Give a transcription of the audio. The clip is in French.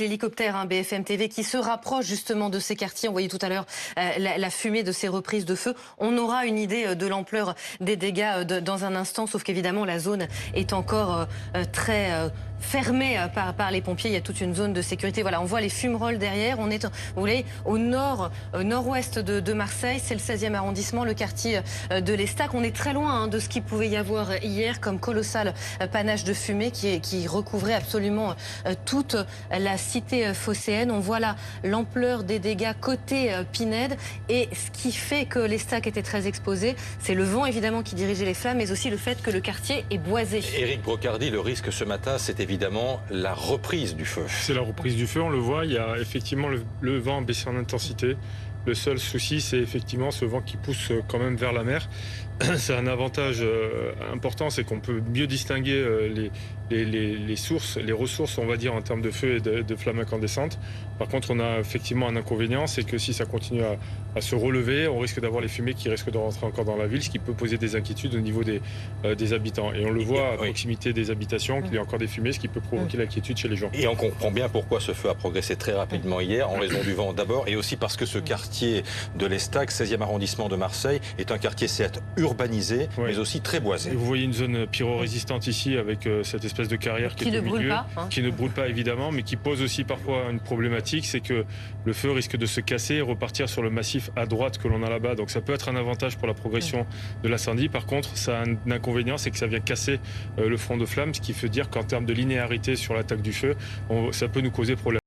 L'hélicoptère BFM TV qui se rapproche justement de ces quartiers. On voyait tout à l'heure la fumée de ces reprises de feu. On aura une idée de l'ampleur des dégâts dans un instant, sauf qu'évidemment la zone est encore très fermée par les pompiers. Il y a toute une zone de sécurité. Voilà, on voit les fumerolles derrière. On est, vous voyez, au nord-ouest de Marseille. C'est le 16e arrondissement, le quartier de l'Estac. On est très loin de ce qu'il pouvait y avoir hier comme colossal panache de fumée qui recouvrait absolument toute la cité phocéenne. On voit là l'ampleur des dégâts côté Pinède, et ce qui fait que l'Estac était très exposé, c'est le vent évidemment qui dirigeait les flammes, mais aussi le fait que le quartier est boisé. Éric Brocardi, le risque ce matin, c'est évidemment la reprise du feu. C'est la reprise du feu, on le voit, il y a effectivement le vent baissé en intensité. Le seul souci, c'est effectivement ce vent qui pousse quand même vers la mer. C'est un avantage important, c'est qu'on peut mieux distinguer les sources, les ressources, on va dire, en termes de feu et de flammes incandescentes. Par contre, on a effectivement un inconvénient, c'est que si ça continue à se relever, on risque d'avoir les fumées qui risquent de rentrer encore dans la ville, ce qui peut poser des inquiétudes au niveau des habitants. Et on le voit à proximité des habitations, qu'il y a encore des fumées, ce qui peut provoquer l'inquiétude chez les gens. Et on comprend bien pourquoi ce feu a progressé très rapidement hier, en raison du vent d'abord, et aussi parce que ce quartier de l'Estac, 16e arrondissement de Marseille, est un quartier certes urbanisé, mais aussi très boisé. Et vous voyez une zone pyrorésistante ici, avec cette espèce de carrière qui est au milieu, qui ne brûle pas évidemment, mais qui pose aussi parfois une problématique, c'est que le feu risque de se casser et repartir sur le massif à droite que l'on a là-bas. Donc ça peut être un avantage pour la progression de l'incendie. Par contre, ça a un inconvénient, c'est que ça vient casser le front de flamme, ce qui veut dire qu'en termes de linéarité sur l'attaque du feu, ça peut nous causer problème.